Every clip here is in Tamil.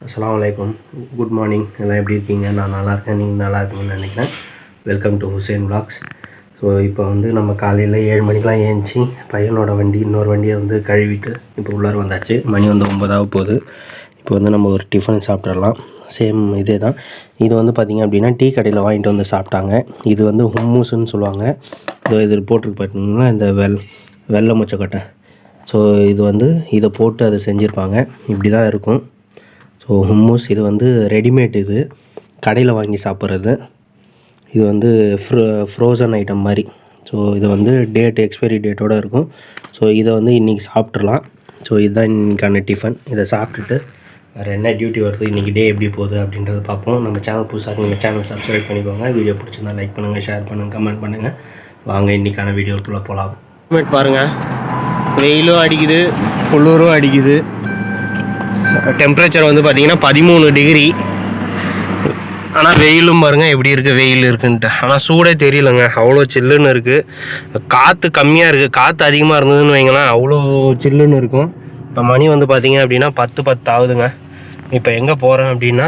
அஸ்ஸலாமு அலைக்கும். Good morning. எல்லாம் எப்படி இருக்கீங்க? நான் நல்லா இருக்கேன். நீங்கள் நல்லா இருக்கீங்கன்னு நினைக்கிறேன். Welcome to Hussain vlogs. So இப்போ நம்ம காலையில் 7 மணிக்கெலாம் ஏஞ்சி பையனோட வண்டி இன்னொரு வண்டியை கழுவிட்டு இப்போ உள்ளார வந்தாச்சு. மணி 9 போகுது. இப்போ நம்ம ஒரு டிஃபன் சாப்பிட்றலாம். சேம் இதே தான். இது பார்த்திங்க அப்படின்னா டீ கடையில் வாங்கிட்டு வந்து சாப்பிட்டாங்க. இது ஹும்மூஸ்ன்னு சொல்லுவாங்க. இது போட்டிருக்கு பார்த்தீங்கன்னா இந்த வெள்ளை முச்சக்கொட்டை. ஸோ இது இதை போட்டு அதை செஞ்சுருப்பாங்க. இப்படி தான் இருக்கும். ஸோ ஹும்மூஸ் இது ரெடிமேட். இது கடையில் வாங்கி சாப்பிட்றது. இது ஃப்ரோசன் ஐட்டம் மாதிரி. ஸோ இது எக்ஸ்பைரி டேட்டோடு இருக்கும். ஸோ இதை இன்றைக்கி சாப்பிட்றலாம். ஸோ இதுதான் இன்றைக்கான டிஃபன். இதை சாப்பிட்டுட்டு வேறு என்ன டியூட்டி வருது, இன்றைக்கி டே எப்படி போகுது அப்படின்றத பார்ப்போம். நம்ம சேனல் புதுசாக நீங்கள் சேனல் சப்ஸ்கிரைப் பண்ணிக்கோங்க. வீடியோ பிடிச்சிருந்தா லைக் பண்ணுங்கள், ஷேர் பண்ணுங்கள், கமெண்ட் பண்ணுங்கள். வாங்க இன்றைக்கான வீடியோக்குள்ளே போகலாம். கிளைமேட் பாருங்கள், வெயிலும் அடிக்குது, குளிரும் அடிக்குது. டெம்பரேச்சர் பார்த்திங்கன்னா 13 டிகிரி. ஆனால் வெயிலும் பாருங்கள் எப்படி இருக்குது, வெயில் இருக்குன்ட்டு. ஆனால் சூடே தெரியலைங்க, அவ்வளோ சில்லுன்னு இருக்குது. காற்று கம்மியாக இருக்குது. காற்று அதிகமாக இருந்ததுன்னு வைங்களேன், அவ்வளோ சில்லுன்னு இருக்கும். இப்போ மணி பார்த்திங்க அப்படின்னா 10 ஆகுதுங்க. இப்போ எங்கே போகிறேன் அப்படின்னா,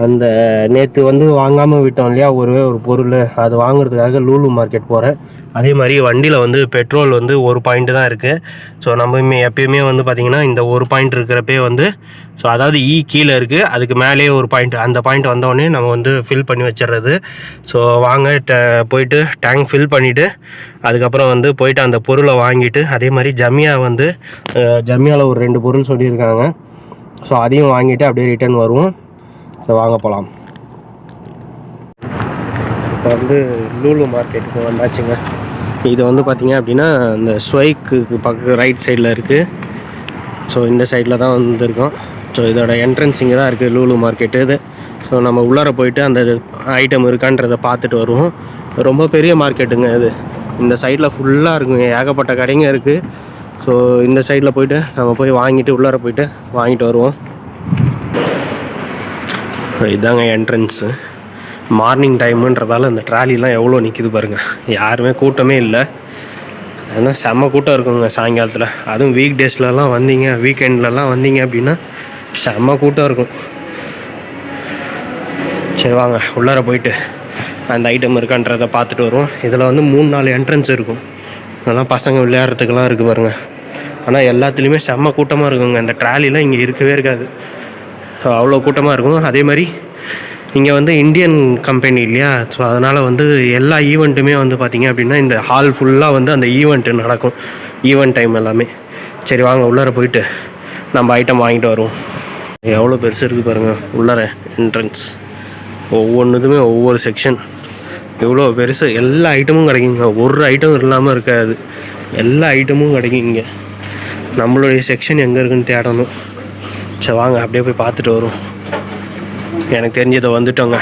அந்த நேற்று வாங்காமல் விட்டோம் இல்லையா ஒரு பொருள், அது வாங்குறதுக்காக லூலு மார்க்கெட் போகிறேன். அதே மாதிரி வண்டியில் பெட்ரோல் ஒரு பாயிண்ட்டு தான் இருக்குது. ஸோ நம்ம எப்பயுமே பார்த்திங்கன்னா இந்த ஒரு பாயிண்ட் இருக்கிறப்பே ஸோ அதாவது கீழே இருக்குது, அதுக்கு மேலேயே ஒரு பாயிண்ட். அந்த பாயிண்ட் வந்தோடனே நம்ம ஃபில் பண்ணி வச்சிடுறது. ஸோ வாங்க போயிட்டு டேங்க் ஃபில் பண்ணிவிட்டு அதுக்கப்புறம் போயிட்டு அந்த பொருளை வாங்கிட்டு, அதே மாதிரி ஜமியாவில் ஒரு 2 பொருள் சொல்லியிருக்காங்க. ஸோ அதையும் வாங்கிட்டு அப்படியே ரிட்டர்ன் வருவோம். ஸோ வாங்க போகலாம். இப்போ லூலு மார்க்கெட்டுக்கு வந்தாச்சுங்க. இது பார்த்திங்க அப்படின்னா இந்த ஸ்வைக்கு பக்கம் ரைட் சைடில் இருக்குது. ஸோ இந்த சைடில் தான் வந்திருக்கோம். ஸோ இதோட என்ட்ரன்ஸ் இங்கே தான் இருக்குது, லூலு மார்க்கெட்டு இது. ஸோ நம்ம உள்ளார போயிட்டு அந்த ஐட்டம் இருக்கான்றதை பார்த்துட்டு வருவோம். ரொம்ப பெரிய மார்க்கெட்டுங்க இது. இந்த சைடில் ஃபுல்லாக இருக்குங்க, ஏகப்பட்ட கடைங்க இருக்குது. ஸோ இந்த சைடில் போயிட்டு நம்ம போய் வாங்கிட்டு உள்ளார போயிட்டு வாங்கிட்டு வருவோம். இதாங்க என்ட்ரன்ஸு. மார்னிங் டைமுன்றதால இந்த ட்ராலிலாம் எவ்வளோ நிற்கிது பாருங்கள். யாருமே கூட்டமே இல்லை. அதனால் செம்ம கூட்டம் இருக்குங்க சாயங்காலத்தில். அதுவும் வீக் டேஸ்லலாம் வந்தீங்க, வீக்கெண்ட்லலாம் வந்தீங்க அப்படின்னா செம்ம கூட்டம் இருக்கும். சரி வாங்க உள்ளார போயிட்டு அந்த ஐட்டம் இருக்கான்றதை பார்த்துட்டு வருவோம். இதில் 3-4 என்ட்ரன்ஸ் இருக்கும். அதெல்லாம் பசங்க விளையாடுறதுக்கெல்லாம் இருக்குது பாருங்கள். ஆனால் எல்லாத்துலேயுமே செம்ம கூட்டமாக இருக்குங்க. இந்த ட்ராலிலாம் இங்கே இருக்கவே இருக்காது, அவ்வளோ கூட்டமாக இருக்கும். அதே மாதிரி இங்கே இந்தியன் கம்பெனி இல்லையா, ஸோ அதனால் எல்லா ஈவெண்ட்டுமே பார்த்திங்க அப்படின்னா இந்த ஹால் ஃபுல்லாக அந்த ஈவெண்ட்டு நடக்கும், ஈவெண்ட் டைம் எல்லாமே. சரி வாங்க உள்ளார போயிட்டு நம்ம ஐட்டம் வாங்கிட்டு வருவோம். எவ்வளோ பெருசு இருக்குது பாருங்கள் உள்ளார என்ட்ரன்ஸ். ஒவ்வொன்றுதுமே ஒவ்வொரு செக்ஷன் எவ்வளோ பெருசு. எல்லா ஐட்டமும் கிடைக்குங்க, ஒரு ஐட்டம் இல்லாமல் இருக்காது. எல்லா ஐட்டமும் கிடைக்கும் இங்கே. நம்மளுடைய செக்ஷன் எங்கே இருக்குன்னு தேடணும். சரி வாங்க அப்படியே போய் பார்த்துட்டு வரும். எனக்கு தெரிஞ்சதை வந்துட்டோங்க.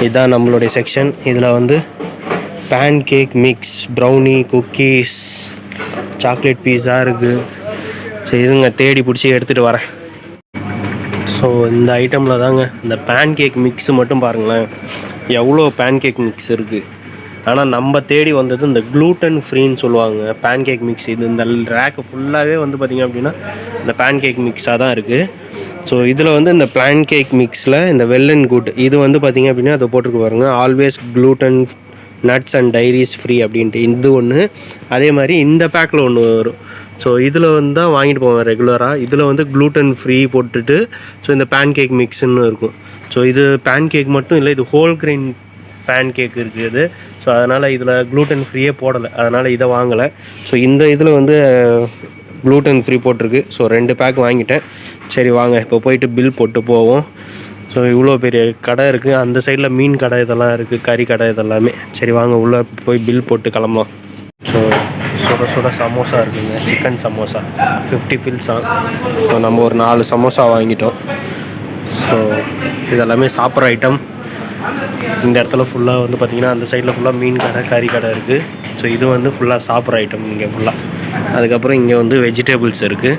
இதுதான் நம்மளுடைய செக்ஷன். இதில் pancake mix, brownie, cookies, chocolate pizza இருக்குது. ஸோ இதுங்க தேடி பிடிச்சி எடுத்துகிட்டு வரேன். ஸோ இந்த ஐட்டமில் தாங்க இந்த பேன் கேக் மிக்ஸு மட்டும் பாருங்களேன், எவ்வளோ பேன் கேக் மிக்ஸ் இருக்குது. ஆனால் நம்ம தேடி வந்தது இந்த க்ளூட்டன் ஃப்ரீன்னு சொல்லுவாங்க பேன் கேக் மிக்ஸ். இது இந்த ரேக்கு ஃபுல்லாகவே பார்த்திங்க அப்படின்னா இந்த பேன் கேக் மிக்ஸாக தான் இருக்குது. ஸோ இதில் இந்த பேன் கேக் மிக்ஸில் இந்த வெல் அண்ட் குட் இது பார்த்திங்க அப்படின்னா அதை போட்டிருக்கு பாருங்கள், always gluten nuts and diaries free அப்படின்ட்டு இது ஒன்று. அதே மாதிரி இந்த பேக்கில் ஒன்று வரும். ஸோ இதில் தான் வாங்கிட்டு போவேன் ரெகுலராக. இதில் க்ளூட்டன் ஃப்ரீ போட்டுட்டு ஸோ இந்த பேன் கேக் மிக்ஸுன்னு இருக்கும். ஸோ இது பேன் கேக் மட்டும் இல்லை, இது ஹோல் கிரெயின் பேன் கேக் இருக்குது. ஸோ அதனால் இதில் க்ளூட்டன் ஃப்ரீயே போடலை, அதனால் இதை வாங்கலை. ஸோ இந்த இதில் க்ளூட்டன் ஃப்ரீ போட்டிருக்கு. ஸோ 2 பேக் வாங்கிட்டேன். சரி வாங்க இப்போ போயிட்டு பில் போட்டு போவோம். ஸோ இவ்வளோ பெரிய கடை இருக்குது, அந்த சைடில் மீன் கடை இதெல்லாம் இருக்குது, கறி கடை இதெல்லாமே. சரி வாங்க உள்ளே போய் பில் போட்டு கிளம்பலாம். ஸோ சுட சமோசா இருக்குங்க, சிக்கன் சமோசா 50 ஃபில்ஸா. ஸோ நம்ம ஒரு 4 சமோசா வாங்கிட்டோம். ஸோ இதெல்லாமே சாப்பிட்ற ஐட்டம். இந்த இடத்துல ஃபுல்லாக பார்த்திங்கன்னா அந்த சைடில் ஃபுல்லாக மீன் கடை, கறி கடை இருக்குது. ஸோ இது ஃபுல்லாக சாப்பிட்ற ஐட்டம் இங்கே ஃபுல்லாக. அதுக்கப்புறம் இங்கே வெஜிடபிள்ஸ் இருக்குது.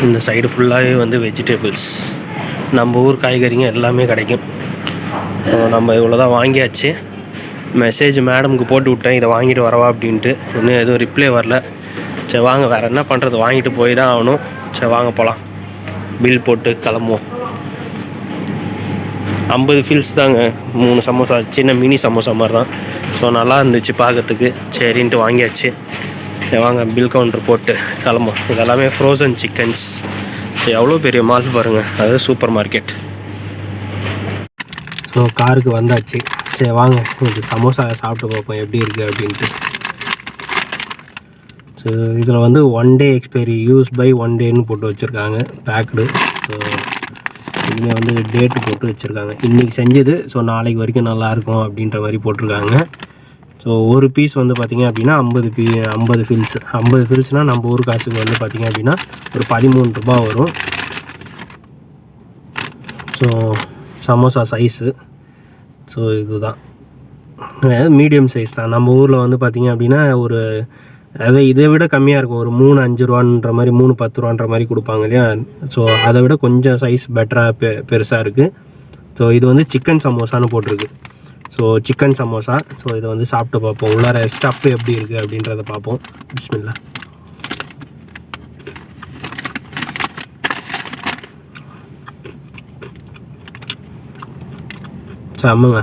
இந்த சைடு ஃபுல்லாகவே வெஜிடபிள்ஸ், நம்ம ஊர் காய்கறிங்க எல்லாமே கிடைக்கும். நம்ம இவ்வளோ தான் வாங்கியாச்சு. மெசேஜ் மேடமுக்கு போட்டு விட்டேன், இதை வாங்கிட்டு வரவா அப்படின்ட்டு. இன்னும் எதுவும் ரிப்ளை வரல. சரி வாங்க வேறு என்ன பண்ணுறது, வாங்கிட்டு போய் தான் ஆகணும். சரி வாங்க போகலாம், பில் போட்டு கிளம்புவோம். 50 ஃபீல்ஸ் தாங்க, 3 சமோசா, சின்ன மினி சமோசா மாதிரி தான். ஸோ நல்லா இருந்துச்சு பார்க்கறதுக்கு, சரின்ட்டு வாங்கியாச்சு. சரி வாங்க பில் கவுண்டர் போட்டு கிளம்பும். இதெல்லாமே ஃப்ரோசன் சிக்கன்ஸ். எவ்வளோ பெரிய மால் பாருங்கள், அது சூப்பர் மார்க்கெட். ஸோ காருக்கு வந்தாச்சு. சரி வாங்க இது சமோசா சாப்பிட்டு பார்ப்போம் எப்படி இருக்குது அப்படின்ட்டு. ஸோ இதில் வந்து 1 day எக்ஸ்பைரி, யூஸ் பை 1 dayன்னு போட்டு வச்சுருக்காங்க பேக்டு. ஸோ இதுமே வந்து டேட்டு போட்டு வச்சுருக்காங்க, இன்றைக்கி செஞ்சது. ஸோ நாளைக்கு வரைக்கும் நல்லாயிருக்கும் அப்படின்ற மாதிரி போட்டிருக்காங்க. ஸோ ஒரு பீஸ் வந்து பார்த்திங்க அப்படின்னா 50 ஃபில்ஸ். 50 ஃபில்ஸ்னால் நம்ம ஊர் காசுக்கு வந்து பார்த்திங்க அப்படின்னா ஒரு 13 ரூபா வரும். ஸோ சமோசா சைஸு ஸோ இதுதான், மீடியம் சைஸ் தான். நம்ம ஊரில் வந்து பார்த்திங்க அப்படின்னா ஒரு அதாவது இதை விட கம்மியாக இருக்கும், ஒரு 3-5 ரூபான்ற மாதிரி, 3-10 ரூபான்ற மாதிரி கொடுப்பாங்க இல்லையா. ஸோ அதை விட கொஞ்சம் சைஸ் பெட்டராக பெருசாக இருக்குது. ஸோ இது வந்து சிக்கன் சமோசான்னு போட்டிருக்கு. So chicken samosa. ஸோ இதை வந்து சாப்பிட்டு பார்ப்போம், உள்ளார ஸ்டஃப் எப்படி இருக்குது அப்படின்றத பார்ப்போம். பிஸ்மில்லா. ஆமாங்க,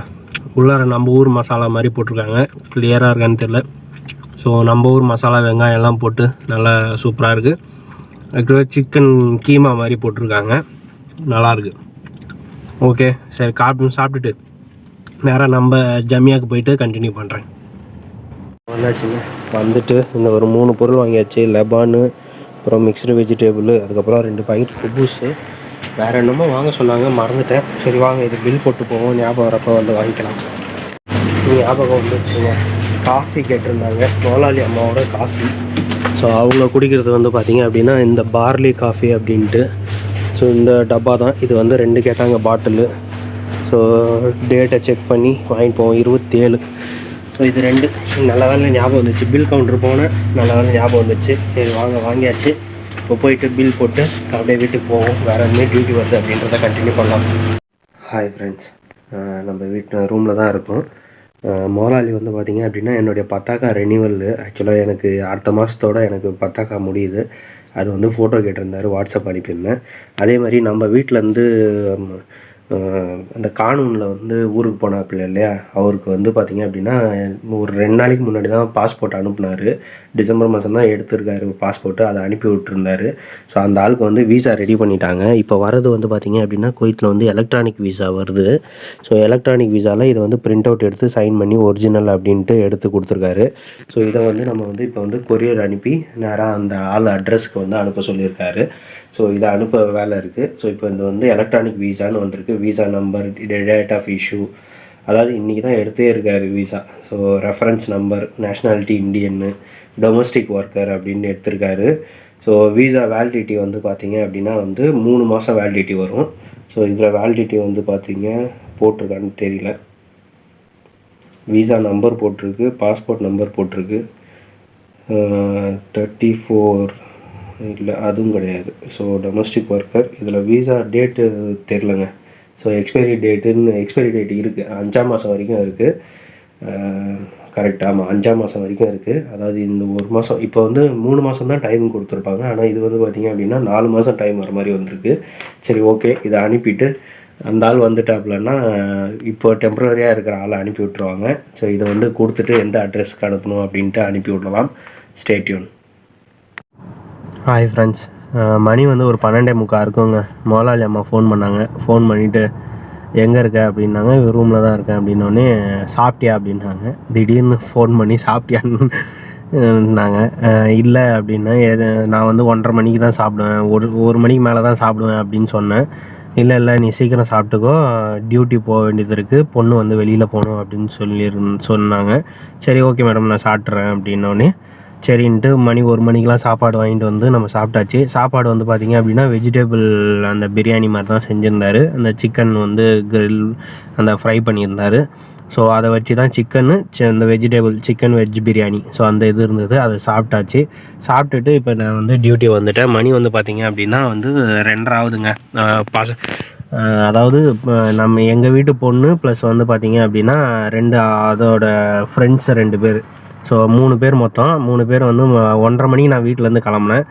உள்ளார நம்ம ஊர் மசாலா மாதிரி போட்டிருக்காங்க, கிளியராக இருக்கான்னு தெரில. ஸோ நம்ம ஊர் மசாலா வெங்காயம் எல்லாம் போட்டு நல்லா சூப்பராக இருக்குது. அதுக்கு சிக்கன் கீமா மாதிரி போட்டிருக்காங்க, நல்லாயிருக்கு. ஓகே சரி, சாப்பிட்டுட்டு நேராக நம்ம ஜமியாவுக்கு போயிட்டு கண்டினியூ பண்ணுறேன். வந்தாச்சுங்க, வந்துட்டு இந்த ஒரு 3 பொருள் வாங்கியாச்சு. லெபானு, அப்புறம் மிக்ஸ்டு வெஜிடேபிள், அதுக்கப்புறம் 2 பாக்கெட் குபூஸு, வேறு என்னமோ வாங்க சொன்னாங்க, மறந்துட்டேன். சரி வாங்க இது பில் போட்டு போவோம், ஞாபகம் வரப்போ வந்து வாங்கிக்கலாம். ஞாபகம் வந்துச்சுங்க, காஃபி கேட்டிருந்தாங்க, மோலாலி அம்மாவோட காஃபி. ஸோ அவங்க குடிக்கிறது வந்து பார்த்திங்க அப்படின்னா இந்த பார்லி காஃபி அப்படின்ட்டு. ஸோ இந்த டப்பா தான் இது, வந்து 2 கேட்டாங்க பாட்டிலு. ஸோ டேட்டை செக் பண்ணி வாங்கிட்டு போவோம், 27. ஸோ இது 2 நல்ல வேலை ஞாபகம் வந்துச்சு. பில் கவுண்டர் போனேன், நல்ல வேலை ஞாபகம் வந்துச்சு. சரி வாங்க வாங்கியாச்சு. இப்போ போயிட்டு பில் போட்டு அப்படியே வீட்டுக்கு போவோம், வேறு எதுவுமே டியூட்டி வருது அப்படின்றத கண்டினியூ பண்ணலாம். ஹாய் ஃப்ரெண்ட்ஸ், நம்ம வீட்டு ரூமில் தான் இருக்கோம். மோலாலி வந்து பார்த்திங்க அப்படின்னா என்னுடைய பத்தாக்கா ரெனிவல். ஆக்சுவலாக எனக்கு அடுத்த மாதத்தோடு எனக்கு பத்தாக்கா முடியுது. அது வந்து ஃபோட்டோ கேட்டிருந்தார், வாட்ஸ்அப் அனுப்பியிருந்தேன். அதே மாதிரி நம்ம வீட்டிலேருந்து அந்த கானூனில் வந்து ஊருக்கு போனாப்பில்ல இல்லையா, அவருக்கு வந்து பார்த்திங்க அப்படின்னா ஒரு 2 நாளைக்கு முன்னாடி தான் பாஸ்போர்ட் அனுப்புனார். டிசம்பர் மாதம் தான் எடுத்திருக்காரு பாஸ்போர்ட்டு, அதை அனுப்பி விட்டுருந்தாரு. ஸோ அந்த ஆளுக்கு வந்து வீசா ரெடி பண்ணிட்டாங்க. இப்போ வரது வந்து பார்த்திங்க அப்படின்னா குவைத்தில் வந்து எலக்ட்ரானிக் வீசா வருது. ஸோ எலக்ட்ரானிக் வீசாவில் இதை வந்து பிரிண்ட் அவுட் எடுத்து சைன் பண்ணி ஒரிஜினல் அப்படின்ட்டு எடுத்து கொடுத்துருக்காரு. ஸோ இதை வந்து நம்ம வந்து இப்போ வந்து கொரியர் அனுப்பி நேராக அந்த ஆள் அட்ரஸ்க்கு வந்து அனுப்ப சொல்லியிருக்காரு. ஸோ இதை அனுப்ப வேலை இருக்குது. ஸோ இப்போ இந்த வந்து எலக்ட்ரானிக் வீசான்னு வந்திருக்கு. Visa number, date of issue, அதாவது இன்றைக்கி தான் எடுத்தே இருக்கார் visa. So reference number, nationality இந்தியன்னு, டொமஸ்டிக் ஒர்க்கர் அப்படின்னு எடுத்திருக்காரு. ஸோ வீசா வேலிடிட்டி வந்து பார்த்திங்க அப்படின்னா வந்து 3 மாதம் வேலிடிட்டி வரும். ஸோ இதில் வேலிடிட்டி வந்து பார்த்திங்க போட்டிருக்கான்னு தெரியல. வீசா நம்பர் போட்டிருக்கு, பாஸ்போர்ட் நம்பர் போட்டிருக்கு. 34 இல்லை அதுவும் கிடையாது. So domestic worker. இதில் வீசா டேட்டு தெரிலங்க. ஸோ எக்ஸ்பைரி டேட் இருக்குது, 5ஆம் மாதம் வரைக்கும் இருக்குது. கரெக்டாக, ஆமாம் 5ஆம் மாதம் வரைக்கும் இருக்குது. அதாவது இந்த 1 மாதம், இப்போ வந்து 3 மாதம் தான் டைம் கொடுத்துருப்பாங்க. ஆனால் இது வந்து பார்த்திங்க அப்படின்னா 4 மாதம் டைம் வர மாதிரி வந்திருக்கு. சரி ஓகே, இதை அனுப்பிட்டு அந்த ஆள் வந்துட்டாப்புலன்னா இப்போ டெம்ப்ரவரியாக இருக்கிற ஆளை அனுப்பி விட்ருவாங்க. ஸோ இதை வந்து கொடுத்துட்டு எந்த அட்ரஸ்க்கு அனுப்பணும் அப்படின்ட்டு அனுப்பி விடலாம். Stay tune. ஹாய் ஃப்ரெண்ட்ஸ், மணி வந்து ஒரு 12:45 இருக்குங்க. மோலாலி அம்மா ஃபோன் பண்ணாங்க. ஃபோன் பண்ணிவிட்டு எங்கே இருக்க அப்படின்னாங்க. ரூமில் தான் இருக்கேன் அப்படின்னோடனே சாப்பிட்டியா அப்படின்னாங்க. திடீர்னு ஃபோன் பண்ணி சாப்பிட்டியான்னு நாங்கள் இல்லை அப்படின்னா, நான் வந்து 1:30 மணிக்கு தான் சாப்பிடுவேன், ஒரு மணிக்கு மேலே தான் சாப்பிடுவேன் அப்படின்னு சொன்னேன். இல்லை நீ சீக்கிரம் சாப்பிட்டுக்கோ, டியூட்டி போக வேண்டியது இருக்குது, பொண்ணு வந்து வெளியில் போகணும் அப்படின்னு சொன்னாங்க. சரி ஓகே மேடம் நான் சாப்பிட்றேன் அப்படின்னோடனே சரின்ட்டு மணி 1 மணிக்கெலாம் சாப்பாடு வாங்கிட்டு வந்து நம்ம சாப்பிட்டாச்சு. சாப்பாடு வந்து பார்த்திங்க அப்படின்னா வெஜிடபிள் அந்த பிரியாணி மாதிரி தான் செஞ்சுருந்தார். அந்த சிக்கன் வந்து கிரில் அந்த ஃப்ரை பண்ணியிருந்தார். ஸோ அதை வச்சு தான் சிக்கனு இந்த vegetable chicken veg biryani, so அந்த இது இருந்தது, அதை சாப்பிட்டாச்சு. சாப்பிட்டுட்டு இப்போ நான் வந்து டியூட்டி வந்துட்டேன். மணி வந்து பார்த்திங்க அப்படின்னா வந்து 2:30 ஆகுதுங்க. அதாவது நம்ம எங்கள் வீட்டு பொண்ணு ப்ளஸ் வந்து பார்த்திங்க அப்படின்னா அதோட ஃப்ரெண்ட்ஸ் 2 பேர். ஸோ ஸோ 3 பேர் மொத்தம். 3 பேர் வந்து 1:30 மணிக்கு நான் வீட்டிலேருந்து கிளம்புனேன்.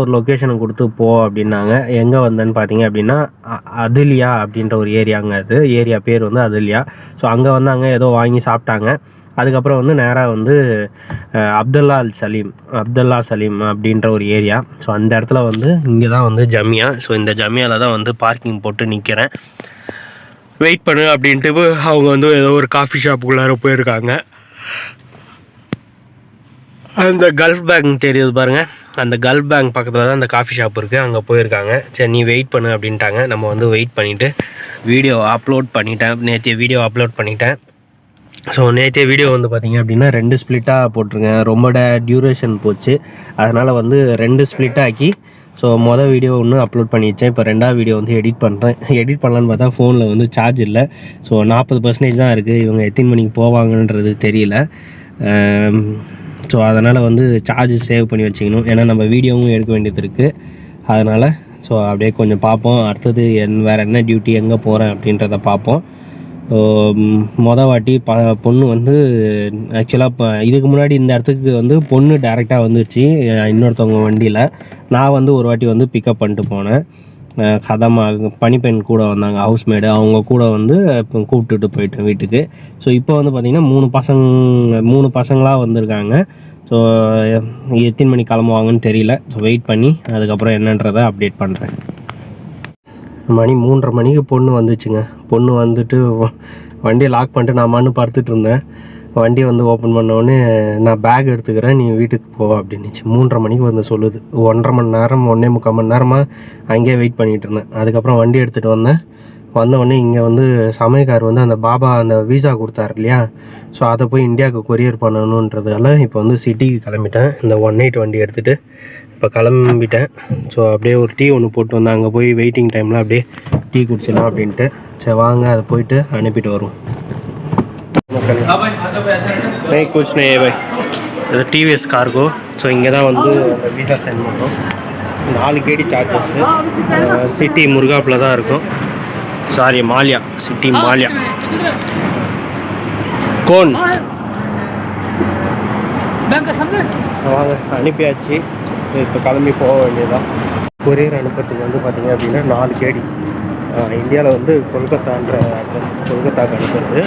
ஒரு லொக்கேஷனை கொடுத்து போ அப்படின்னாங்க. எங்கே வந்தேன்னு பார்த்தீங்க அப்படின்னா அதுலியா அப்படின்ற ஒரு ஏரியாங்க. அது ஏரியா பேர் வந்து அதுலியா. ஸோ அங்கே வந்து அங்கே ஏதோ வாங்கி சாப்பிட்டாங்க. அதுக்கப்புறம் வந்து நேராக வந்து அப்துல்லா சலீம் அப்படின்ற ஒரு ஏரியா. ஸோ அந்த இடத்துல வந்து இங்கே தான் வந்து ஜமியா. ஸோ இந்த ஜமியாவில் தான் வந்து பார்க்கிங் போட்டு நிற்கிறேன். வெயிட் பண்ணு அப்படின்ட்டு அவங்க வந்து ஏதோ ஒரு காஃபி ஷாப்புக்குள்ளார போயிருக்காங்க. அந்த கல்ஃப் பேங்க் தெரியுது பாருங்கள், அந்த கல்ஃப் பேங்க் பக்கத்தில் தான் அந்த காஃபி ஷாப் இருக்குது, அங்கே போயிருக்காங்க. சரி நீ வெயிட் பண்ணு அப்படின்ட்டாங்க. நம்ம வந்து வெயிட் பண்ணிவிட்டு வீடியோ அப்லோட் பண்ணிட்டேன். நேற்று வீடியோ அப்லோட் பண்ணிட்டேன். ஸோ நேற்றைய வீடியோ வந்து பார்த்திங்க அப்படின்னா 2 ஸ்ப்ளிட்டாக போட்டிருக்கேன். ரொம்ப டியூரேஷன் போச்சு. அதனால் வந்து 2 ஸ்ப்ளிட்டாக்கி ஸோ வீடியோ ஒன்று அப்லோட் பண்ணி வச்சேன். இப்போ 2வது வீடியோ வந்து எடிட் பண்ணலான்னு பார்த்தா ஃபோனில் வந்து சார்ஜ் இல்லை. ஸோ 40% தான் இருக்குது. இவங்க எத்தனை மணிக்கு போவாங்கன்றது தெரியல. ஸோ அதனால் வந்து சார்ஜ் சேவ் பண்ணி வச்சுக்கணும். ஏன்னா நம்ம வீடியோவும் எடுக்க வேண்டியது இருக்குது. அதனால் ஸோ அப்படியே கொஞ்சம் பார்ப்போம். அடுத்தது வேறு என்ன டியூட்டி, எங்கே போகிறேன் அப்படின்றத பார்ப்போம். வாட்டி பொண்ணு வந்து ஆக்சுவலாக இதுக்கு முன்னாடி இந்த இடத்துக்கு வந்து பொண்ணு டேரெக்டாக வந்துருச்சு இன்னொருத்தவங்க வண்டியில். நான் வந்து ஒரு வாட்டி வந்து பிக்கப் பண்ணிட்டு போனேன். பனிப்பெண் கூட வந்தாங்க, ஹவுஸ்மேடு. அவங்க கூட வந்து இப்போ கூப்பிட்டுட்டு போயிட்டேன் வீட்டுக்கு. ஸோ இப்போ வந்து பார்த்திங்கன்னா 3 பசங்களாக வந்திருக்காங்க. ஸோ எத்தனை மணி கிளம்புவாங்கன்னு தெரியல. ஸோ வெயிட் பண்ணி அதுக்கப்புறம் என்னன்றதை அப்டேட் பண்ணுறேன். மணி 3:30 மணிக்கு பொண்ணு வந்துச்சுங்க. பொண்ணு வந்துட்டு வண்டியை லாக் பண்ணிட்டு நான் மண்ணு படுத்துட்டு இருந்தேன். வண்டியை வந்து ஓப்பன் பண்ணோடனே நான் பேக் எடுத்துக்கிறேன், நீ வீட்டுக்கு போ அப்படின்னுச்சு. 3:30 மணிக்கு வந்து சொல்லுது. 1.5 மணி நேரம் 1.25 மணி நேரமாக அங்கேயே வெயிட் பண்ணிகிட்டு இருந்தேன். அதுக்கப்புறம் வண்டி எடுத்துகிட்டு வந்தவுடனே இங்கே வந்து சமயக்கார் வந்து அந்த பாபா அந்த வீசா கொடுத்தாரு இல்லையா, ஸோ அதை போய் இந்தியாவுக்கு கொரியர் பண்ணணுன்றதால இப்போ வந்து சிட்டிக்கு கிளம்பிட்டேன். இந்த 1 வண்டி எடுத்துகிட்டு இப்போ கிளம்பிட்டேன். ஸோ அப்படியே ஒரு டீ ஒன்று போட்டு வந்தேன். அங்கே போய் வெயிட்டிங் டைமில் அப்படியே டீ குடிச்சிடலாம் அப்படின்ட்டு. சரி வாங்க அதை போயிட்டு அனுப்பிட்டு வருவோம். இது டிவிஎஸ் கார்கோ. ஸோ இங்கே தான் வந்து அந்த வீசா சென்ட் பண்ணுறோம். 4 KD சார்ஜஸ்ஸு. சிட்டி முருகாப்பில் தான் இருக்கும். சாரி மாலியா, சிட்டி மாலியா கோன். வாங்க அனுப்பியாச்சு. இப்போ கிளம்பி போக வேண்டியதான். கொரியர் அனுப்புறதுக்கு வந்து பார்த்திங்க அப்படின்னா 4 KD. இந்தியாவில் வந்து கொல்கத்தான்ற அட்ரஸ், கொல்கத்தாவுக்கு அனுப்புறது.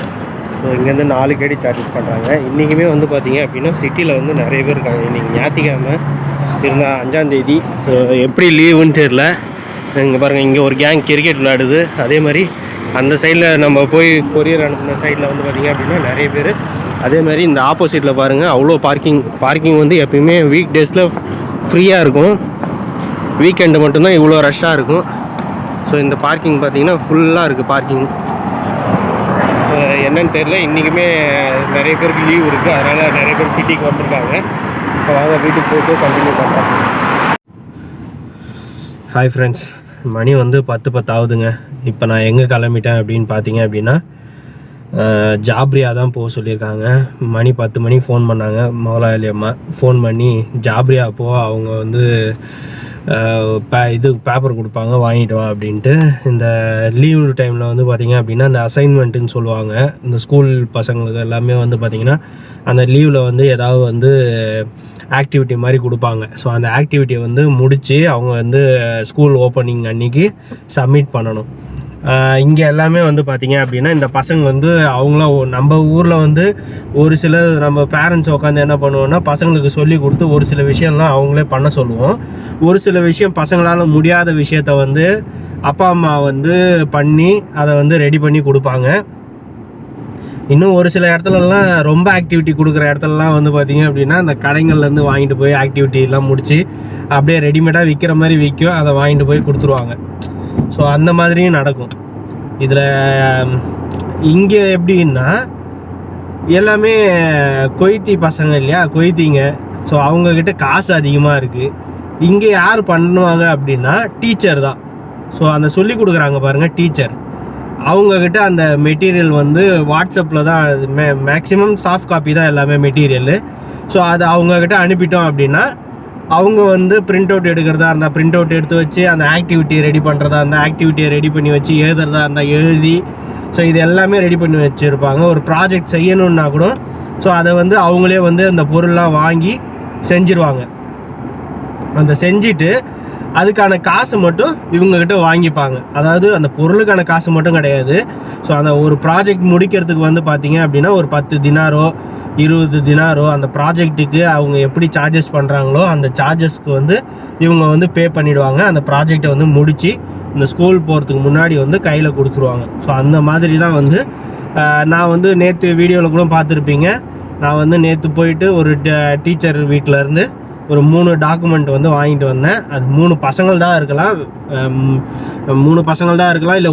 ஸோ இங்கேருந்து 4 KD சார்ஜஸ் பண்ணுறாங்க. இன்றைக்குமே வந்து பார்த்திங்க அப்படின்னா சிட்டியில் வந்து நிறைய பேர் இருக்காங்க. இன்றைக்கி ஞாயிற்றுக்கிழமை இருந்தால் 5ஆம் தேதி. எப்படி லீவுன்னு தெரில. இங்கே பாருங்கள், இங்கே ஒரு கேங் கிரிக்கெட் விளையாடுது. அதே மாதிரி அந்த சைடில் நம்ம போய் கொரியர் அனுப்பின சைடில் வந்து பார்த்திங்க அப்படின்னா நிறைய பேர். அதே மாதிரி இந்த ஆப்போசிட்டில் பாருங்கள், அவ்வளோ பார்க்கிங் வந்து எப்பயுமே வீக் டேஸில் ஃப்ரீயாக இருக்கும். வீக்கெண்டு மட்டும்தான் இவ்வளோ ரஷ்ஷாக இருக்கும். ஸோ இந்த பார்க்கிங் பார்த்திங்கன்னா ஃபுல்லாக இருக்குது. பார்க்கிங் என்னன்னு தெரியல. இன்றைக்குமே நிறைய பேருக்கு லீவ் இருக்குது. அதனால் நிறைய பேர் சிட்டிக்கு வந்திருக்காங்க. இப்போ வாங்க வீட்டுக்கு போட்டு கண்டினியூ பண்ணுறோம். ஹாய் ஃப்ரெண்ட்ஸ், மணி வந்து 10 ஆகுதுங்க. இப்போ நான் எங்கே கிளம்பிட்டேன் அப்படின்னு பார்த்தீங்க அப்படின்னா ஜாப்ரியா தான் போக சொல்லியிருக்காங்க. மணி 10 மணிக்கு ஃபோன் பண்ணாங்க. மௌலாலி அம்மா ஃபோன் பண்ணி ஜாப்ரியா போ, அவங்க வந்து இது பேப்பர் கொடுப்பாங்க, வாங்கிட்டு வா அப்படின்ட்டு. இந்த லீவ் டைமில் வந்து பார்த்திங்க அப்படின்னா இந்த அசைன்மெண்ட்டுன்னு சொல்லுவாங்க. இந்த ஸ்கூல் பசங்களுக்கு எல்லாமே வந்து பார்த்திங்கன்னா அந்த லீவில் வந்து ஏதாவது வந்து ஆக்டிவிட்டி மாதிரி கொடுப்பாங்க. ஸோ அந்த ஆக்டிவிட்டியை வந்து முடித்து அவங்க வந்து ஸ்கூல் ஓப்பனிங் அன்றைக்கி சப்மிட் பண்ணணும். இங்கே எல்லாமே வந்து பார்த்திங்க அப்படின்னா இந்த பசங்க வந்து அவங்களாம் நம்ம ஊரில் வந்து ஒரு சில நம்ம பேரண்ட்ஸ் உட்காந்து என்ன பண்ணுவோம்னா பசங்களுக்கு சொல்லி கொடுத்து ஒரு சில விஷயம்லாம் அவங்களே பண்ண சொல்லுவோம். ஒரு சில விஷயம் பசங்களால் முடியாத விஷயத்த வந்து அப்பா அம்மா வந்து பண்ணி அதை வந்து ரெடி பண்ணி கொடுப்பாங்க. இன்னும் ஒரு சில இடத்துலலாம் ரொம்ப ஆக்டிவிட்டி கொடுக்குற இடத்துலலாம் வந்து பார்த்திங்க அப்படின்னா அந்த கடைகள்லேருந்து வாங்கிட்டு போய் ஆக்டிவிட்டிலாம் முடித்து அப்படியே ரெடிமேடாக விற்கிற மாதிரி விற்கும், அதை வாங்கிட்டு போய் கொடுத்துருவாங்க. ஸோ அந்த மாதிரியும் நடக்கும். இதில் இங்கே எப்படின்னா எல்லாமே கொய்த்தி பசங்க இல்லையா, கொய்த்திங்க. ஸோ அவங்கக்கிட்ட காசு அதிகமாக இருக்குது. இங்கே யார் பண்ணுவாங்க அப்படின்னா டீச்சர் தான். ஸோ அந்த சொல்லி கொடுக்குறாங்க பாருங்கள் டீச்சர், அவங்கக்கிட்ட அந்த மெட்டீரியல் வந்து வாட்ஸ்அப்பில் தான் மேக்ஸிமம் சாஃப்ட் காப்பி தான் எல்லாமே மெட்டீரியலு. ஸோ அதை அவங்கக்கிட்ட அனுப்பிட்டோம் அப்படின்னா அவங்க வந்து பிரிண்ட் அவுட் எடுக்கிறதா இருந்தால் பிரிண்ட் அவுட் எடுத்து வச்சு அந்த ஆக்டிவிட்டியை ரெடி பண்ணுறதா இருந்தால் ஆக்டிவிட்டியை ரெடி பண்ணி வச்சு எழுதுறதா இருந்தால் எழுதி ஸோ இது எல்லாமே ரெடி பண்ணி வச்சுருப்பாங்க. ஒரு ப்ராஜெக்ட் செய்யணுன்னா கூட ஸோ அதை வந்து அவங்களே வந்து அந்த பொருள்லாம் வாங்கி செஞ்சுருவாங்க. அந்த செஞ்சுட்டு அதுக்கான காசு மட்டும் இவங்கக்கிட்ட வாங்கிப்பாங்க. அதாவது அந்த பொருளுக்கான காசு மட்டும் கிடையாது. ஸோ அந்த ஒரு ப்ராஜெக்ட் முடிக்கிறதுக்கு வந்து பார்த்தீங்க அப்படின்னா ஒரு 10 தினாரோ 20 தினாரோ அந்த ப்ராஜெக்ட்டுக்கு அவங்க எப்படி சார்ஜஸ் பண்ணுறாங்களோ அந்த சார்ஜஸ்க்கு வந்து இவங்க வந்து பே பண்ணிவிடுவாங்க. அந்த ப்ராஜெக்டை வந்து முடித்து இந்த ஸ்கூல் போகிறதுக்கு முன்னாடி வந்து கையில் கொடுத்துருவாங்க. ஸோ அந்த மாதிரி தான் வந்து நான் வந்து நேற்று வீடியோவில் கூட பார்த்துருப்பீங்க. நான் வந்து நேற்று போயிட்டு ஒரு டீச்சர் வீட்டிலேருந்து ஒரு 3 டாக்குமெண்ட் வந்து வாங்கிட்டு வந்தேன். அது 3 பசங்கள் தான் இருக்கலாம், 3 பசங்கள் தான் இருக்கலாம், இல்லை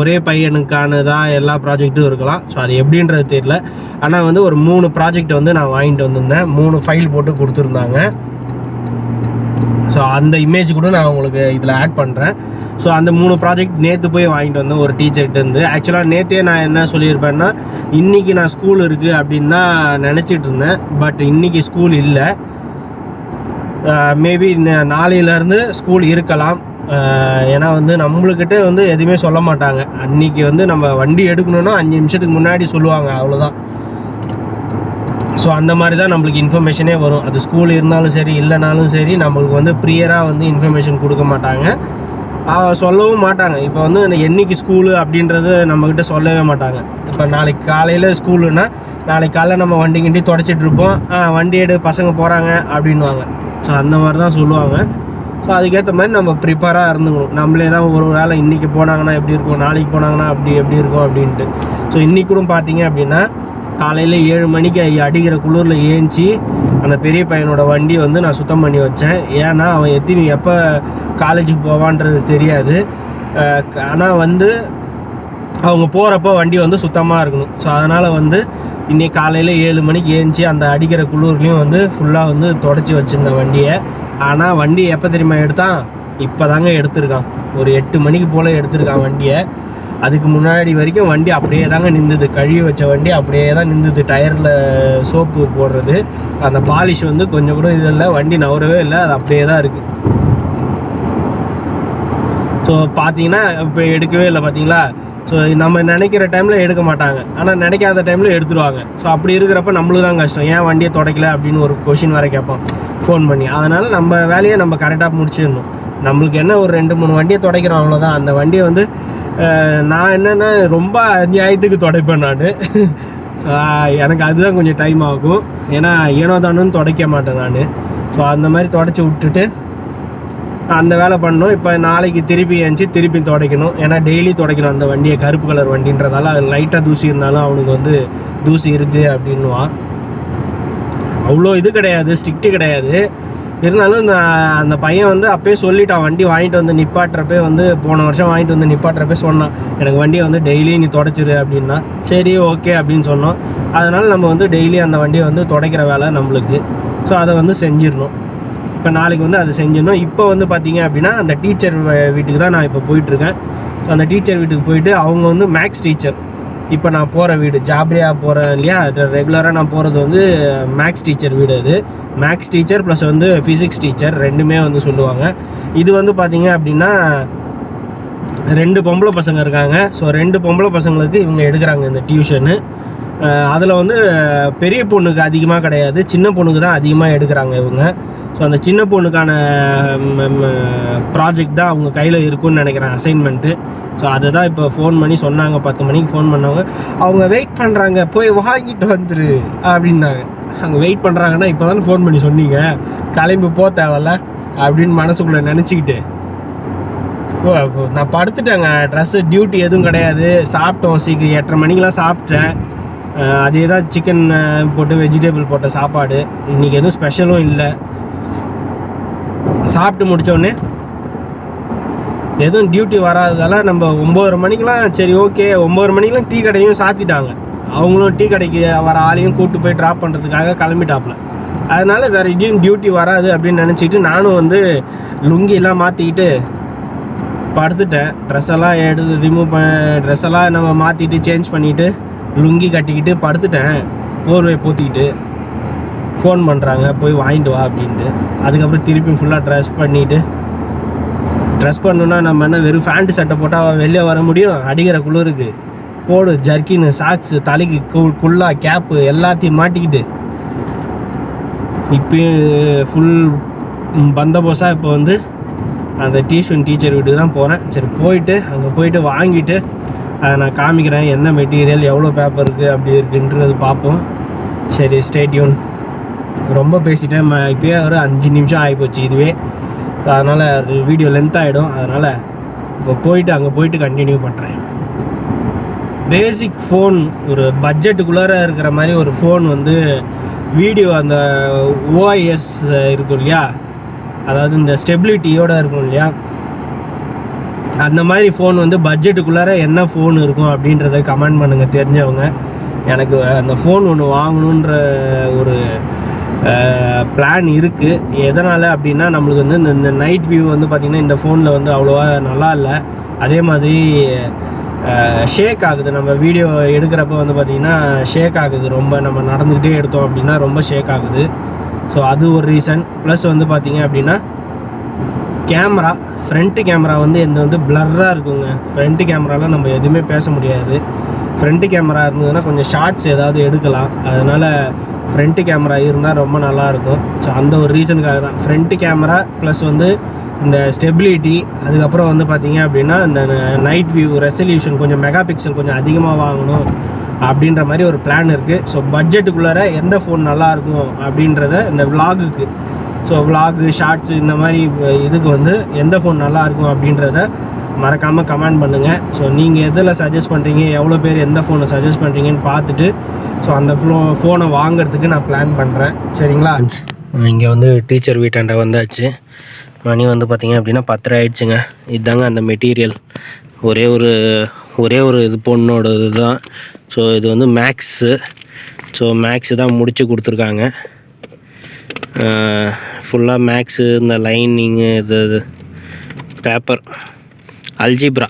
ஒரே பையனுக்கானதாக எல்லா ப்ராஜெக்ட்டும் இருக்கலாம். ஸோ அது எப்படின்றது தெரியல. ஆனால் வந்து ஒரு 3 ப்ராஜெக்ட் வந்து நான் வாங்கிட்டு வந்திருந்தேன். 3 ஃபைல் போட்டு கொடுத்துருந்தாங்க. ஸோ அந்த இமேஜ் கூட நான் உங்களுக்கு இதில் ஆட் பண்ணுறேன். ஸோ அந்த 3 ப்ராஜெக்ட் நேற்று போய் வாங்கிட்டு வந்தேன் ஒரு டீச்சர்கிட்டேருந்து. ஆக்சுவலாக நேற்றே நான் என்ன சொல்லியிருப்பேன்னா இன்றைக்கி நான் ஸ்கூல் இருக்குது அப்படின்னு தான் நினச்சிட்டு இருந்தேன். பட் இன்றைக்கி ஸ்கூல் இல்லை. மேபி இந்த நாளையிலேருந்து ஸ்கூல் இருக்கலாம். ஏன்னா வந்து நம்மளுக்கிட்ட வந்து எதுவுமே சொல்ல மாட்டாங்க. அன்றைக்கி வந்து நம்ம வண்டி எடுக்கணுன்னா 5 நிமிஷத்துக்கு முன்னாடி சொல்லுவாங்க, அவ்வளோதான். ஸோ அந்த மாதிரி தான் நம்மளுக்கு இன்ஃபர்மேஷனே வரும். அது ஸ்கூல் இருந்தாலும் சரி இல்லைனாலும் சரி நம்மளுக்கு வந்து ப்ரியராக வந்து இன்ஃபர்மேஷன் கொடுக்க மாட்டாங்க, சொல்லவும் மாட்டாங்க. இப்போ வந்து என்னைக்கு ஸ்கூலு அப்படின்றது நம்மக்கிட்ட சொல்லவே மாட்டாங்க. இப்போ நாளைக்கு காலையில் ஸ்கூலுன்னா நாளைக்கு காலையில் நம்ம வண்டி கிண்டி தொடச்சிட்ருப்போம், வண்டி எடு பசங்க போகிறாங்க அப்படின்வாங்க. ஸோ அந்த மாதிரி தான் சொல்லுவாங்க. ஸோ அதுக்கேற்ற மாதிரி நம்ம ப்ரிப்பேராக இருந்துக்கணும். நம்மளே தான் ஒரு வேளை இன்றைக்கி போனாங்கன்னா எப்படி இருக்கும், நாளைக்கு போனாங்கன்னா எப்படி இருக்கும் அப்படின்ட்டு. ஸோ இன்றைக்கி கூட பார்த்தீங்க அப்படின்னா காலையில் 7 மணிக்கு அடிக்கிற குளிரில் ஏஞ்சி அந்த பெரிய பையனோட வண்டி வந்து நான் சுத்தம் பண்ணி வச்சேன். ஏன்னா அவன் எப்போ காலேஜுக்கு போவான்றது தெரியாது. ஆனால் வந்து அவங்க போகிறப்போ வண்டி வந்து சுத்தமாக இருக்கணும். ஸோ அதனால் வந்து இன்றைக்கி காலையில் 7 மணிக்கு ஏஞ்சி அந்த அடிக்கிற குளிர்லையும் வந்து ஃபுல்லாக வந்து தொடச்சி வச்சுருந்தேன் வண்டியை. ஆனால் வண்டி எப்போ தெரியுமா எடுத்தான்? இப்போ தாங்க எடுத்திருக்கான். ஒரு 8 மணிக்கு போல் எடுத்திருக்கான் வண்டியை. அதுக்கு முன்னாடி வரைக்கும் வண்டி அப்படியே தாங்க நின்றுது. கழுவி வச்ச வண்டி அப்படியே தான் நின்றுது. டயரில் சோப்பு போடுறது, அந்த பாலிஷ் வந்து கொஞ்சம் கூட இதில் வண்டி நவரவே இல்லை, அது அப்படியே தான் இருக்குது. ஸோ பார்த்தீங்கன்னா இப்போ எடுக்கவே இல்லை பார்த்தீங்களா. ஸோ நம்ம நினைக்கிற டைமில் எடுக்க மாட்டாங்க, ஆனால் நினைக்காத டைமில் எடுத்துருவாங்க. ஸோ அப்படி இருக்கிறப்ப நம்மளுக்கு தான் கஷ்டம். ஏன் வண்டியை துடைக்கல அப்படின்னு ஒரு கொஷின் வர கேட்பான் ஃபோன் பண்ணி. அதனால் நம்ம வேலையை நம்ம கரெக்டாக முடிச்சிடணும். நம்மளுக்கு என்ன ஒரு 2-3 வண்டியை துடைக்கிறோம், அவ்வளோதான். அந்த வண்டியை வந்து நான் என்னென்னா ரொம்ப நியாயத்துக்கு துடைப்பேன் நான். ஸோ எனக்கு அதுதான் கொஞ்சம் டைம் ஆகும். ஏன்னா ஏனோ தானும் துடைக்க மாட்டேன் நான். ஸோ அந்த மாதிரி துடைச்சி விட்டுட்டு அந்த வேலை பண்ணணும். இப்போ நாளைக்கு திருப்பி ஏஞ்சி திருப்பி துடைக்கணும். ஏன்னா டெய்லி துடைக்கணும் அந்த வண்டியை. கருப்பு கலர் வண்டின்றதால அது லைட்டாக தூசி இருந்தாலும் அவனுக்கு வந்து தூசி இருக்குது அப்படின்னுவான். அவ்வளோ இது கிடையாது, ஸ்ட்ரிக்ட்டு கிடையாது. இருந்தாலும் அந்த பையன் வந்து அப்போயே சொல்லிட்டான். வண்டி வாங்கிட்டு வந்து நிப்பாட்டுறப்பே வந்து போன வருஷம் வாங்கிட்டு வந்து நிப்பாட்டுறப்பே சொன்னான், எனக்கு வண்டியை வந்து டெய்லி நீ துடைச்சிரு அப்படின்னா. சரி ஓகே அப்படின்னு சொன்னோம். அதனால் நம்ம வந்து டெய்லி அந்த வண்டியை வந்து துடைக்கிற வேலை நம்மளுக்கு. ஸோ அதை வந்து செஞ்சிடணும். இப்போ நாளைக்கு வந்து அதை செஞ்சிடணும். இப்போ வந்து பார்த்தீங்க அப்படின்னா அந்த டீச்சர் வீட்டுக்கு தான் நான் இப்போ போயிட்டுருக்கேன். ஸோ அந்த டீச்சர் வீட்டுக்கு போயிட்டு அவங்க வந்து மேக்ஸ் டீச்சர். இப்போ நான் போகிற வீடு ஜாப்ரியா போகிறேன் இல்லையா, ரெகுலராக நான் போகிறது வந்து மேக்ஸ் டீச்சர் வீடு. அது மேக்ஸ் டீச்சர் ப்ளஸ் வந்து ஃபிசிக்ஸ் டீச்சர் ரெண்டுமே வந்து சொல்லுவாங்க. இது வந்து பார்த்தீங்க அப்படின்னா 2 பொம்பளை பசங்க இருக்காங்க. ஸோ 2 பொம்பளை பசங்களுக்கு இவங்க எடுக்கிறாங்க இந்த டியூஷனு. அதில் வந்து பெரிய பொண்ணுக்கு அதிகமாக கிடையாது, சின்ன பொண்ணுக்கு தான் அதிகமாக எடுக்கிறாங்க இவங்க. ஸோ அந்த சின்ன பொண்ணுக்கான ப்ராஜெக்ட் தான் அவங்க கையில் இருக்குன்னு நினைக்கிறேன், அசைன்மெண்ட்டு. ஸோ அதை தான் இப்போ ஃபோன் பண்ணி சொன்னாங்க. 10 மணிக்கு ஃபோன் பண்ணாங்க. அவங்க வெயிட் பண்ணுறாங்க, போய் வாங்கிட்டு வந்துரு அப்படின்னாங்க. அங்கே வெயிட் பண்ணுறாங்கன்னா இப்போ தானே ஃபோன் பண்ணி சொன்னீங்க, கிளம்பி போக தேவையில்ல அப்படின்னு மனசுக்குள்ளே நினச்சிக்கிட்டு நான் படுத்துட்டேங்க. ட்ரெஸ்ஸு டியூட்டி எதுவும் கிடையாது. சாப்பிட்டோம் சீக்கிரம் 8:30 மணிக்கெலாம் சாப்பிட்டேன். அதே தான் சிக்கன் போட்டு வெஜிடபிள் போட்ட சாப்பாடு. இன்றைக்கி எதுவும் ஸ்பெஷலும் இல்லை. சாப்பிட்டு முடித்தோடனே எதுவும் டியூட்டி வராததால் நம்ம 9:30 மணிக்கெலாம் சரி ஓகே, 9:30 மணிக்கெலாம் டீ கடையும் சாத்திட்டாங்க. அவங்களும் டீ கடைக்கு வர ஆளையும் கூப்பிட்டு போய் ட்ராப் பண்ணுறதுக்காக கிளம்பிட்டாப்புல. அதனால் வேறு எங்கேயும் டியூட்டி வராது அப்படின்னு நினச்சிக்கிட்டு நானும் வந்து லுங்கிலாம் மாற்றிக்கிட்டு படுத்துட்டேன். ட்ரெஸ்ஸெல்லாம் ட்ரெஸ்ஸெல்லாம் நம்ம மாற்றிட்டு சேஞ்ச் பண்ணிவிட்டு லுங்கி கட்டிக்கிட்டு படுத்துட்டேன், போர்வை போத்திக்கிட்டு. ஃபோன் பண்ணுறாங்க போய் வாங்கிட்டு வா அப்படின்ட்டு. அதுக்கப்புறம் திருப்பி ஃபுல்லாக ட்ரெஸ் பண்ணிவிட்டு ட்ரெஸ் பண்ணணுன்னா நம்ம என்ன வெறும் ஃபேண்ட்டு சட்டை போட்டால் வெளியே வர முடியும்? அடிக்கிற குளிருக்கு போடு ஜர்க்கின்னு, சாக்ஸு, தலைக்கு குல்லா, கேப்பு எல்லாத்தையும் மாட்டிக்கிட்டு இப்போயும் ஃபுல் பந்தோபஸ்தாக இப்போ வந்து அந்த டியூஷன் டீச்சர் வீட்டுக்கு தான் போகிறேன். சரி போயிட்டு அங்கே போயிட்டு வாங்கிட்டு அதை நான் காமிக்கிறேன், என்ன மெட்டீரியல், எவ்வளோ பேப்பர் இருக்குது அப்படி இருக்குன்றது பார்ப்போம். சரி ஸ்டே டியூன். ரொம்ப பேசிட்டேன், இப்போயே ஒரு 5 நிமிஷம் ஆகிப்போச்சு இதுவே. அதனால் அது வீடியோ லென்த் ஆகிடும். அதனால் இப்போ போயிட்டு அங்கே போயிட்டு கண்டினியூ பண்ணுறேன். பேசிக் ஃபோன், ஒரு பட்ஜெட்டுக்குள்ளார இருக்கிற மாதிரி ஒரு ஃபோன் வந்து வீடியோ அந்த ஓஐஎஸ் இருக்கும் இல்லையா, அதாவது இந்த ஸ்டெபிலிட்டியோடு இருக்கும் இல்லையா, அந்த மாதிரி ஃபோன் வந்து பட்ஜெட்டுக்குள்ளார என்ன ஃபோன் இருக்கும் அப்படின்றத கமெண்ட் பண்ணுங்கள் தெரிஞ்சவங்க. எனக்கு அந்த ஃபோன் ஒன்று வாங்கணுன்ற ஒரு பிளான் இருக்குது. எதனால் அப்படின்னா நம்மளுக்கு வந்து இந்த நைட் வியூ வந்து பார்த்திங்கன்னா இந்த ஃபோனில் வந்து அவ்வளோவா நல்லா இல்லை. அதே மாதிரி ஷேக் ஆகுது. நம்ம வீடியோ எடுக்கிறப்ப வந்து பார்த்திங்கன்னா ஷேக் ஆகுது ரொம்ப. நம்ம நடந்துக்கிட்டே எடுத்தோம் அப்படின்னா ரொம்ப ஷேக் ஆகுது. ஸோ அது ஒரு ரீசன். ப்ளஸ் வந்து பார்த்திங்க அப்படின்னா கேமரா, ஃப்ரண்ட்டு கேமரா வந்து எந்த வந்து பிளர்ராக இருக்குங்க. ஃப்ரண்ட்டு கேமராவில் நம்ம எதுவுமே பேச முடியாது. ஃப்ரண்ட்டு கேமரா இருந்ததுன்னா கொஞ்சம் ஷார்ட்ஸ் ஏதாவது எடுக்கலாம். அதனால் ஃப்ரண்ட்டு கேமரா இருந்தால் ரொம்ப நல்லாயிருக்கும். ஸோ அந்த ஒரு ரீசனுக்காக தான் ஃப்ரண்ட்டு கேமரா ப்ளஸ் வந்து இந்த ஸ்டெபிலிட்டி. அதுக்கப்புறம் வந்து பார்த்திங்க அப்படின்னா இந்த நைட் வியூ ரெசல்யூஷன் கொஞ்சம் மெகா பிக்சல் கொஞ்சம் அதிகமாக வாங்கணும் அப்படின்ற மாதிரி ஒரு பிளான் இருக்குது. ஸோ பட்ஜெட்டுக்குள்ளார எந்த ஃபோன் நல்லாயிருக்கும் அப்படின்றத இந்த விலாகுக்கு, ஸோ விலாகு, ஷார்ட்ஸு இந்த மாதிரி இதுக்கு வந்து எந்த ஃபோன் நல்லாயிருக்கும் அப்படின்றத மறக்காமல் கமெண்ட் பண்ணுங்கள். ஸோ நீங்கள் எதில் சஜஸ்ட் பண்ணுறீங்க, எவ்வளோ பேர் எந்த ஃபோனை சஜஸ்ட் பண்ணுறீங்கன்னு பார்த்துட்டு ஸோ அந்த ஃபோனை வாங்கிறதுக்கு நான் பிளான் பண்ணுறேன். சரிங்களா? இங்கே வந்து டீச்சர் வீட்டாண்ட வந்தாச்சு. மணி வந்து பார்த்திங்க அப்படின்னா 10:30 ஆயிடுச்சுங்க. இதுதாங்க அந்த மெட்டீரியல். ஒரே ஒரு இது பொண்ணோட இது தான். ஸோ இது வந்து மேக்ஸு. ஸோ மேக்ஸு தான் முடித்து கொடுத்துருக்காங்க. ஃபுல்லாக மேக்ஸு, இந்த லைனிங்கு, இது பேப்பர், அல்ஜிப்ரா,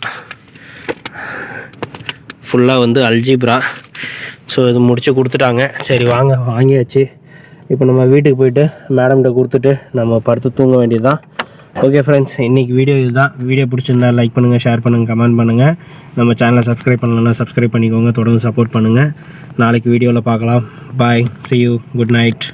ஃபுல்லாக வந்து அல்ஜிப்ரா. ஸோ இது முடித்து கொடுத்துட்டாங்க. சரி வாங்க, வாங்கியாச்சு. இப்போ நம்ம வீட்டுக்கு போயிட்டு மேடம்கிட்ட கொடுத்துட்டு நம்ம படுத்து தூங்க வேண்டியது தான். ஓகே ஃப்ரெண்ட்ஸ், இன்றைக்கி வீடியோ இதுதான். வீடியோ பிடிச்சிருந்தா லைக் பண்ணுங்கள், ஷேர் பண்ணுங்கள், கமெண்ட் பண்ணுங்கள். நம்ம சேனலை சப்ஸ்கிரைப் பண்ணலன்னா சப்ஸ்கிரைப் பண்ணிக்கோங்க. தொடர்ந்து சப்போர்ட் பண்ணுங்கள். நாளைக்கு வீடியோவில் பார்க்கலாம். பாய், see you, குட் நைட்.